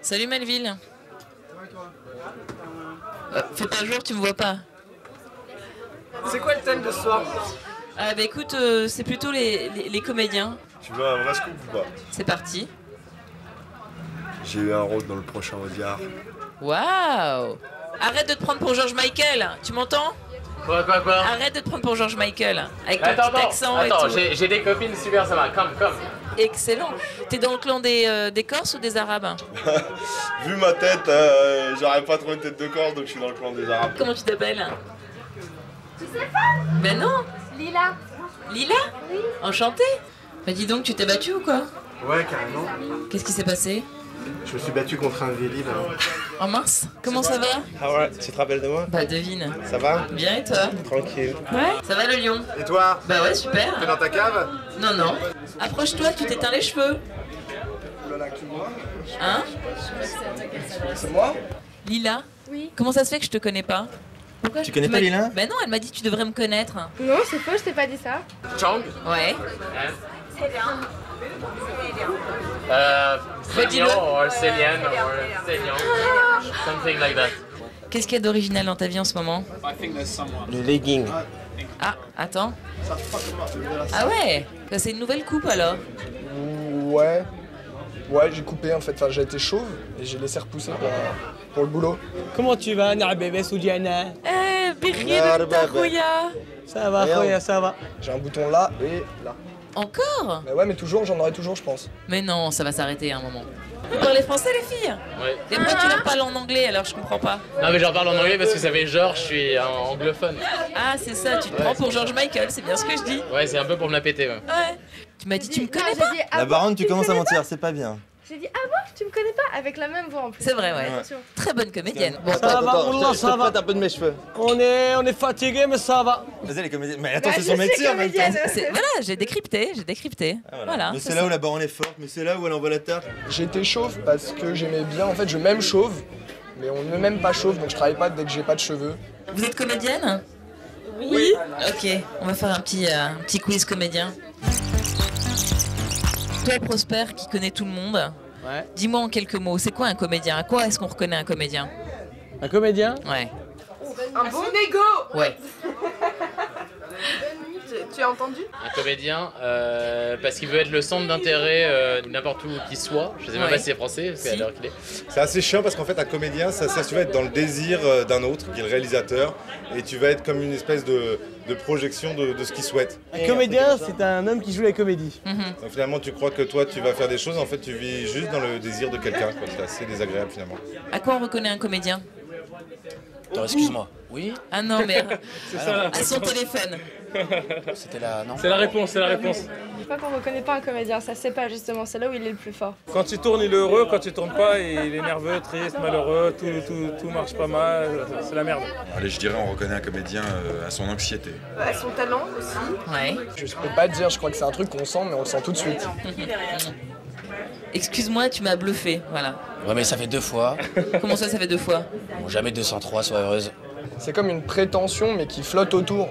Salut Melville. Fais pas jour, tu me vois pas. C'est quoi le thème de ce soir? Ah bah écoute, c'est plutôt les comédiens. Tu veux un vrai scoop ou pas? C'est parti. J'ai eu un rôle dans le prochain Audiard. Waouh! Arrête de te prendre pour George Michael, tu m'entends? Quoi? Arrête de te prendre pour George Michael, avec ton petit accent et attends, tout. j'ai des copines super sympas, comme. Excellent. T'es dans le clan des Corses ou des Arabes? Vu ma tête, j'aurais pas trop une tête de Corse, donc je suis dans le clan des Arabes. Comment tu t'appelles? Tu sais pas? Ben non. Lila. Lila? Oui. Enchantée. Bah dis donc, tu t'es battue ou quoi? Ouais, carrément. Qu'est-ce qui s'est passé? Je me suis battu contre un Vélib. Oh mince, comment ça va? Ah ouais, tu te rappelles de moi? Bah devine. Ça va? Bien et toi? Tranquille. Ouais. Ça va le lion? Et toi? Bah ouais, super. T'es dans ta cave? Non, non. Approche-toi, tu t'éteins les cheveux. Hein? C'est moi? Lila? Oui. Comment ça se fait que je te connais pas? Pourquoi Tu connais pas Lila? Ben non, elle m'a dit que tu devrais me connaître. Non, c'est faux, je t'ai pas dit ça. Chang? Ouais. Célian or Céliane or Célian. Something like that. Qu'est-ce qu'il y a d'original dans ta vie en ce moment? Le legging. Ah, attends. Ah ouais? Ça, c'est une nouvelle coupe alors? Ouais. Ouais, j'ai coupé en fait. Enfin, j'ai été chauve et j'ai laissé repousser pour le boulot. Comment tu vas, Narbébé Soudiana? Eh, Birgit de Tarouya. Ça va, Khoya, ça va. J'ai un bouton là et là. Encore? Mais ouais, mais toujours, j'en aurai toujours, je pense. Mais non, ça va s'arrêter à un moment. Vous parlez français les filles? Ouais. Et pourquoi tu leur parles en anglais alors je comprends pas? Non mais j'en parle en anglais parce que ça fait genre je suis un anglophone. Ah c'est ça, tu te prends pour George Michael, c'est bien ce que je dis. Ouais, c'est un peu pour me la péter. Ouais. Ouais. Tu m'as dit tu me connais Non, pas? j'ai dit, ah La bon, baronne, tu commences à connais mentir, c'est pas bien. pas J'ai dit, ah bon, tu me connais pas? Avec la même voix en plus. C'est vrai, ouais. Attention. Très bonne comédienne. Bon, Ça va, Oula, ça va. un peu de mes cheveux. On est fatigué, mais ça va. Vas-y, les comédiens. Mais attends, Bah, c'est je son sais, métier en même temps. comédienne. voilà, j'ai décrypté. Voilà. Mais c'est là où la baronne est forte, mais c'est là où elle envoie la tarte. J'ai été chauve parce que j'aimais bien. En fait, je m'aime chauve, mais on ne m'aime pas chauve, donc je travaille pas dès que j'ai pas de cheveux. Vous êtes comédienne? Oui. Ok, on va faire un petit quiz comédien. Toi, Prosper, qui connais tout le monde, Ouais. dis-moi en quelques mots, c'est quoi un comédien? À quoi est-ce qu'on reconnaît un comédien? Un comédien? Ouais. Un bon négo! Ouais. Tu as entendu? Un comédien, parce qu'il veut être le centre d'intérêt n'importe où qu'il soit. Je sais même Ouais. pas si c'est français, parce qu'à Si. l'heure qu'il est. C'est assez chiant parce qu'en fait, un comédien, ça sert, tu vas être dans le désir d'un autre, qui est le réalisateur, et tu vas être comme une espèce de projection de ce qu'il souhaite. Un comédien, c'est un homme qui joue la comédie. Donc finalement, tu crois que toi, tu vas faire des choses, en fait, tu vis juste dans le désir de quelqu'un, quoi. C'est assez désagréable finalement. À quoi on reconnaît un comédien? Attends, excuse-moi. Oui, Ah non, mais ça. à son téléphone. c'était là, non? C'est la réponse, c'est la réponse. Je crois qu'on reconnaît pas un comédien, ça c'est pas justement, c'est là où il est le plus fort. Quand il tourne, il est heureux. Quand il tourne pas, il est nerveux, triste, malheureux. Tout marche pas mal. C'est la merde. Allez, je dirais on reconnaît un comédien à son anxiété. À son talent aussi. Ouais. Je peux pas te dire, je crois que c'est un truc qu'on sent, mais on le sent tout de suite. Excuse-moi, tu m'as bluffé, voilà. Ouais, mais ça fait 2 fois. Comment ça fait 2 fois? Bon, jamais 203, sois heureuse. C'est comme une prétention, mais qui flotte autour.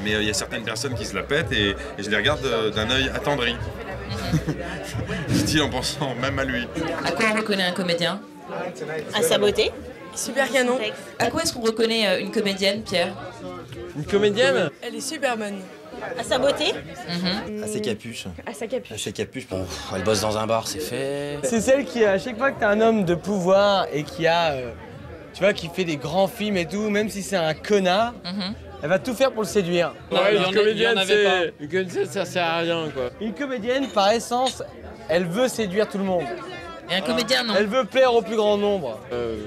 Mais il y a certaines personnes qui se la pètent et je les regarde d'un œil attendri. Je dis en pensant même à lui. À quoi on reconnaît un comédien? À sa beauté. Super canon. À quoi est-ce qu'on reconnaît une comédienne, Pierre? Une comédienne? Elle est super bonne. À sa beauté. À ses capuches. À sa capuche. À ses capuches. Bon, elle bosse dans un bar, c'est fait. C'est celle qui, à chaque fois que t'as un homme de pouvoir et qui a, tu vois, qui fait des grands films et tout, même si c'est un connard, elle va tout faire pour le séduire. Ouais, une comédienne, ça sert à rien, quoi. Une comédienne, par essence, elle veut séduire tout le monde. Et un comédien, non? Elle veut plaire au plus grand nombre.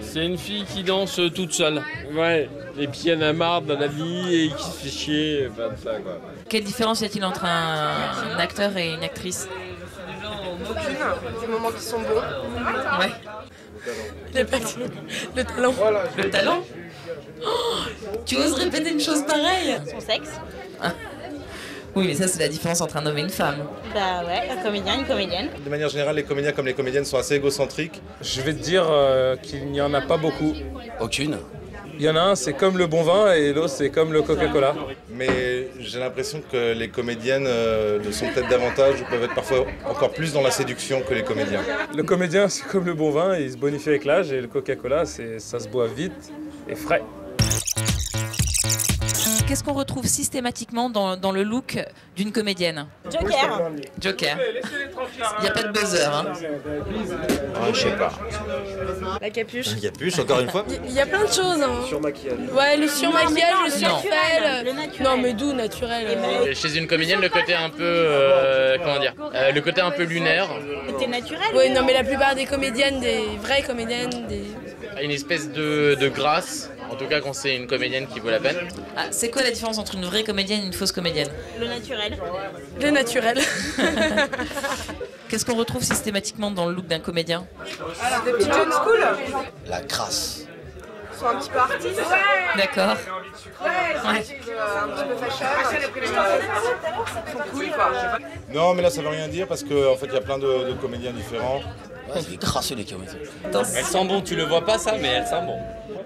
C'est une fille qui danse toute seule. Ouais, et puis elle en a marre dans la vie et qui se fait chier, enfin de ça, quoi. Quelle différence y a-t-il entre un acteur et une actrice? Aucune, du moment qu'ils sont beaux. Ouais. Le talent. Le talent? Oh, tu oses répéter une chose pareille? Son sexe. Oui, mais ça, c'est la différence entre un homme et une femme. Bah ouais, un comédien, une comédienne. De manière générale, les comédiens comme les comédiennes sont assez égocentriques. Je vais te dire qu'il n'y en a pas beaucoup. Aucune. Il y en a un, c'est comme le bon vin et l'autre, c'est comme le Coca-Cola. Mais j'ai l'impression que les comédiennes le sont peut-être davantage ou peuvent être parfois encore plus dans la séduction que les comédiens. Le comédien, c'est comme le bon vin, il se bonifie avec l'âge, et le Coca-Cola, ça se boit vite et frais. Qu'est-ce qu'on retrouve systématiquement dans le look d'une comédienne? Joker. Joker. Il n'y a pas de buzzer, hein? Je sais pas. La capuche. La capuche, encore une fois. Il y a plein de choses. Hein. Surmaquillage. Ouais, le surmaquillage, le surfait. Le naturel. Non, mais d'où naturel? Chez une comédienne, le côté un peu, comment dire, le côté un peu lunaire. Côté naturel. Oui, non, mais la plupart des comédiennes, des vraies comédiennes, Une espèce de grâce, en tout cas quand c'est une comédienne qui vaut la peine. Ah, c'est quoi la différence entre une vraie comédienne et une fausse comédienne? Le naturel. Le naturel. Qu'est-ce qu'on retrouve systématiquement dans le look d'un comédien? Des petits old school. La crasse. Ils sont un petit peu artistes. D'accord. Un petit peu fashion. Ils sont cool, quoi. Non, mais là, ça veut rien dire parce qu'en fait, il y a plein de comédiens différents. Ouais, c'est des crasseux les comédiens. Elle sent bon, tu le vois pas ça, mais elle sent bon.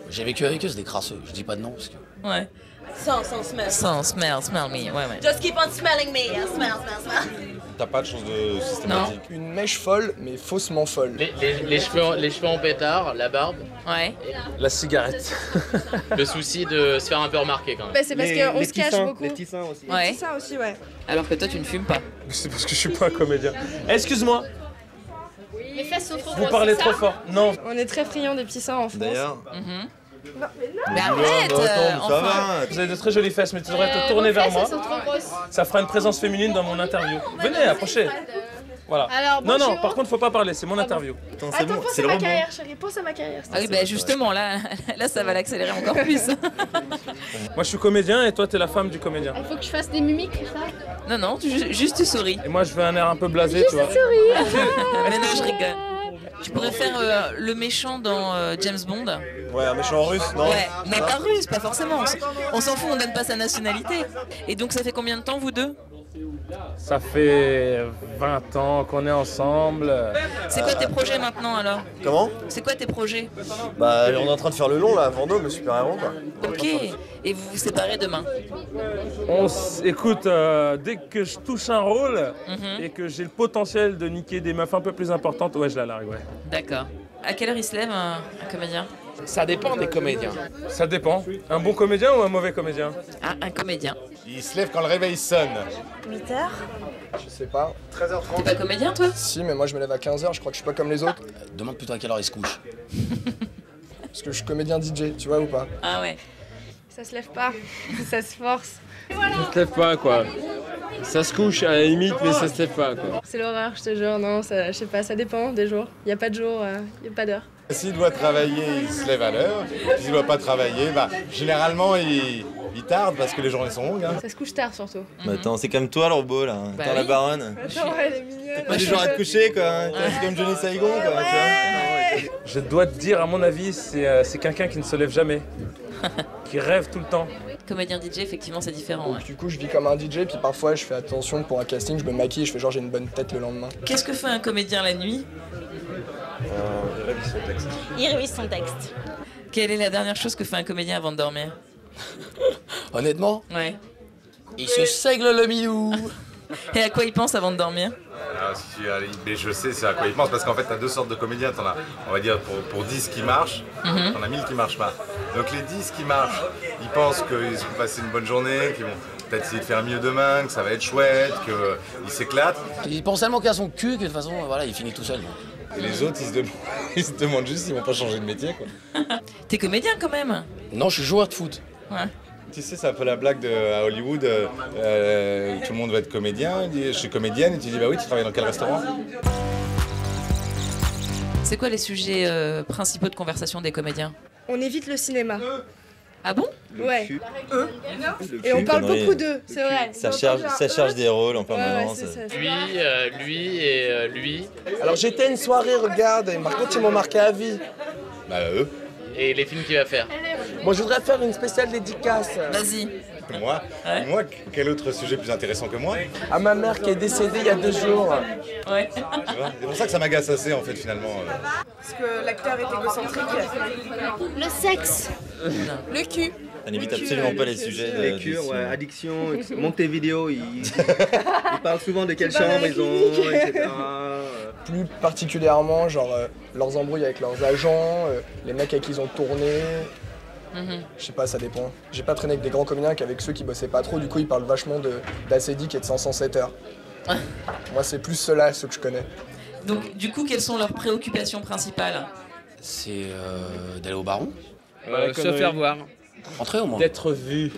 J'ai vécu avec eux, c'est des crasseux. Je dis pas de nom parce que. Ouais. Sans smell. Sans smell me, ouais. Just keep on smelling me. Smell. T'as pas de chose de systématique. Une mèche folle, mais faussement folle. Les cheveux en pétard, la barbe. Ouais. La cigarette. Le souci de se faire un peu remarquer quand même. Bah, c'est parce qu'on se cache beaucoup. Les petits seins aussi. Ouais. C'est ça aussi, ouais. Alors que toi, tu ne fumes pas. C'est parce que je suis pas un comédien. Excuse-moi, Mes fesses sont trop vous grosses, parlez c'est trop ça fort. Non. On est très friands des petits seins en France. D'ailleurs. Mais arrête, ça enfin. va. Vous avez de très jolies fesses, mais tu devrais te tourner vers moi. Elles sont trop grosses. Ça fera une présence féminine dans mon interview. Venez, approchez. Voilà. Alors, Non, bonjour. par contre, faut pas parler, c'est mon interview. Attends, c'est Attends, bon, pense c'est à le ma rebond. carrière, chérie. Pense à ma carrière. Ah oui, bah justement, là, ça va l'accélérer encore plus. Moi, je suis comédien et toi, t'es la femme du comédien. Il faut que je fasse des mimiques, c'est ça? Non, non, juste tu souris. Et moi, je veux un air un peu blasé, tu vois. Mais non, je rigole. Tu pourrais faire le méchant dans James Bond. Ouais, un méchant russe, non? Ouais, mais pas russe, pas forcément. On s'en fout, on donne pas sa nationalité. Et donc, ça fait combien de temps, vous deux? Ça fait 20 ans qu'on est ensemble. C'est quoi tes projets maintenant, alors? Comment? C'est quoi tes projets? Bah, on est en train de faire le long là à Vendôme, le super-héros quoi. Ok. Et vous vous séparez demain? Écoute, dès que je touche un rôle et que j'ai le potentiel de niquer des meufs un peu plus importantes, ouais, je la largue, ouais. D'accord. À quelle heure il se lève, un comédien? Ça dépend des comédiens. Ça dépend. Un bon comédien ou un mauvais comédien? Ah, un comédien. Il se lève quand le réveil sonne. 8h. Je sais pas. 13h30. T'es pas comédien, toi? Si, mais moi je me lève à 15h, je crois que je suis pas comme les autres. Demande plutôt à quelle heure il se couche. Parce que je suis comédien DJ, tu vois ou pas? Ah ouais. Ça se lève pas. Ça se force. Ça se lève pas, quoi. Ça se couche à la limite, mais ça se lève pas, quoi. C'est l'horreur, je te jure. Non, ça, je sais pas, ça dépend des jours. Il y a pas de jour, il y a pas d'heure. S'il doit travailler, il se lève à l'heure. S'il doit pas travailler, bah, généralement, il tarde parce que les journées sont longues. Hein. Ça se couche tard surtout. Mais attends, c'est comme toi le robot là. Bah Attends, oui. la baronne. Attends, elle est mignonne. Pas du genre à te coucher quoi. Hein. C'est comme Johnny Saigon quoi, tu vois. Je dois te dire, à mon avis, c'est quelqu'un qui ne se lève jamais. Qui rêve tout le temps. Comédien DJ, effectivement, c'est différent. Ouais. Du coup, je vis comme un DJ, puis parfois je fais attention pour un casting, je me maquille, je fais genre j'ai une bonne tête le lendemain. Qu'est-ce que fait un comédien la nuit? Il révise son texte. Quelle est la dernière chose que fait un comédien avant de dormir? Honnêtement, Ouais. il se saigle le minou. Et à quoi il pense avant de dormir? Mais je sais c'est à quoi il pense parce qu'en fait, tu as deux sortes de comédiens. T'en as, on va dire, pour 10 qui marchent, t'en as 1000 qui marchent pas. Donc les 10 qui marchent, ils pensent qu'ils vont passer une bonne journée, qu'ils vont peut-être essayer de faire mieux demain, que ça va être chouette, qu'ils s'éclatent. Il pense tellement qu'à son cul que de toute façon, voilà, il finit tout seul. Et les autres, ils se demandent juste s'ils vont pas changer de métier, quoi. T'es comédien quand même? Non, je suis joueur de foot. Ouais. Tu sais, c'est un peu la blague à Hollywood, tout le monde va être comédien, il dit, je suis comédienne, et tu dis, bah oui, tu travailles dans quel restaurant? C'est quoi les sujets principaux de conversation des comédiens? On évite le cinéma. Ah bon? Ouais. Et on parle beaucoup d'eux, c'est vrai. Ça charge des rôles en permanence. Lui et lui. Alors j'étais une soirée, regarde, et par contre ils m'ont marqué à vie. Bah eux. Et les films qu'il va faire. Moi je voudrais faire une spéciale dédicace. Vas-y. Moi, quel autre sujet plus intéressant que moi? À ma mère qui est décédée il y a 2 jours. Ouais. Tu vois, c'est pour ça que ça m'agace assez en fait finalement. Parce que l'acteur est égocentrique. Le sexe. Le cul. Elle n'évite absolument pas les sujets. Les cures, ouais, addiction, Montevideo, ils parlent souvent de quelle chambre ils ont, etc. Plus particulièrement, genre leurs embrouilles avec leurs agents, les mecs avec qui ils ont tourné. Je sais pas, ça dépend. J'ai pas traîné avec des grands comédiens qu'avec ceux qui bossaient pas trop, du coup ils parlent vachement d'Acédic et de 507 heures. Moi c'est plus ceux-là, ceux que je connais. Donc du coup, quelles sont leurs préoccupations principales? C'est d'aller au baron. Se faire voir. Entrer au moins. D'être vu.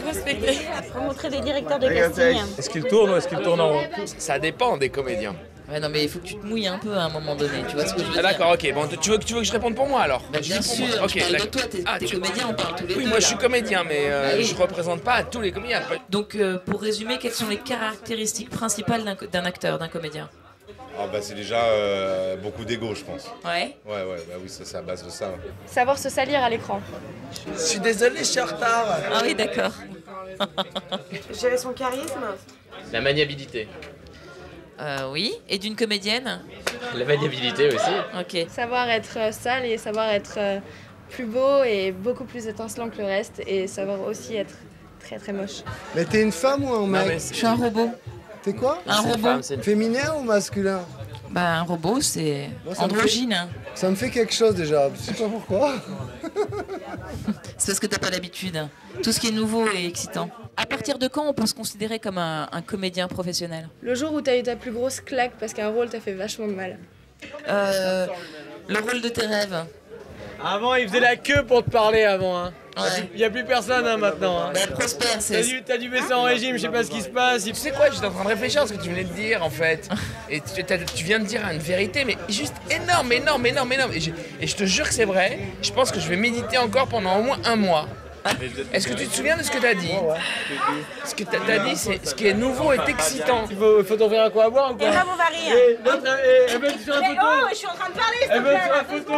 Prospecter. Rencontrer des directeurs de casting. Est-ce qu'il tourne ou est-ce qu'il tourne en rond? Ça dépend des comédiens. Ouais, non mais il faut que tu te mouilles un peu à un moment donné, tu vois ce que je veux dire? D'accord, ok. Bon, tu veux que je réponde pour moi alors? Bah, bien sûr, Ok, je parle de d'accord. toi, t'es comédien, on parle tous les deux. Oui, moi je suis là. comédien, mais Oui. je représente pas tous les comédiens. Donc pour résumer, quelles sont les caractéristiques principales d'un acteur, d'un comédien? Ah bah c'est déjà beaucoup d'ego, je pense. Ouais. Ouais, bah oui, ça c'est à base de ça. Savoir se salir à l'écran. Je suis désolé, je suis en retard. Ah oui, d'accord. Gérer son charisme. La maniabilité. Oui. Et d'une comédienne? La maniabilité aussi. Ok. Savoir être sale et savoir être plus beau et beaucoup plus étincelant que le reste et savoir aussi être très très moche. Mais t'es une femme ou un mec? Je suis un robot. T'es quoi? Un robot. Féminin ou masculin? Bah un robot, c'est Moi, ça me androgyne. Hein. Ça me fait quelque chose déjà, je sais pas pourquoi. C'est parce que t'as pas l'habitude. Tout ce qui est nouveau est excitant. À partir de quand on peut se considérer comme un comédien professionnel? Le jour où t'as eu ta plus grosse claque parce qu'un rôle t'a fait vachement de mal. Le rôle de tes rêves. Avant, il faisait la queue pour te parler avant. Hein. Ouais. Il y a plus personne hein, maintenant. Hein. Bah, Prosper, c'est... T'as dû baisser en régime, je sais pas ce qui se passe. Tu sais quoi, j'étais en train de réfléchir à ce que tu venais de dire en fait. Et tu viens de dire une vérité, mais juste énorme. Et je te jure que c'est vrai. Je pense que je vais méditer encore pendant au moins un mois. Est-ce que tu te souviens de ce que t'as dit? Ce que t'as dit, c'est ce qui est nouveau est excitant. Il faut t'offrir un quoi à boire ou quoi? Emma Bovary. Elle veut sur la photo. Oh, je suis en train de parler, s'il te Elle veut plaît. sur la photo.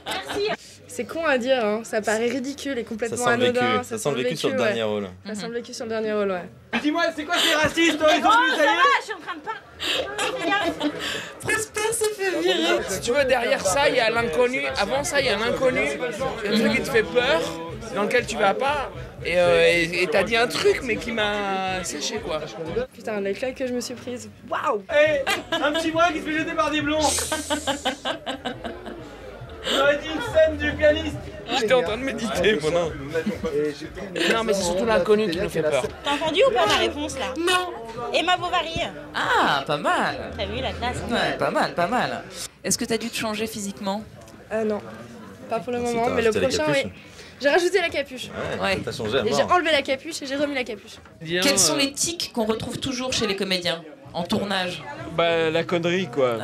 Merci. C'est con à dire, hein. Ça paraît ridicule et complètement Ça sent le vécu. anodin. Ça sent le vécu sur le dernier rôle. Ça sent le vécu sur le dernier rôle, ouais. Dis-moi, c'est quoi ces racistes? Ils ont Oh, vu, ça ça y va, est? je suis en train de parler. Prosper se fait virer. Si tu veux, derrière ça, il y a l'inconnu. Avant ça, il y a l'inconnu. Un truc qui te fait peur, dans lequel tu vas pas. Et t'as dit un truc, mais qui m'a séché quoi. Putain, les claques que je me suis prises. Waouh! Hey, un petit bras qui se fait jeter par des blonds. J'aurais dit une scène du pianiste. J'étais en train de méditer, moi non. Non, mais c'est surtout l'inconnu qui nous fait peur. T'as entendu ou pas ma réponse là? Non. Emma Bovary. Ah, pas mal. T'as vu la classe? Ouais, pas mal, pas mal. Est-ce que t'as dû te changer physiquement? Non. Pas pour le Si, moment, t'as mais le rajouté la prochain, capuche. oui. J'ai rajouté la capuche. Ouais. T'as changé à Et j'ai mort. enlevé la capuche et j'ai remis la capuche. Quels sont les tics qu'on retrouve toujours chez les comédiens en tournage? Bah la connerie quoi.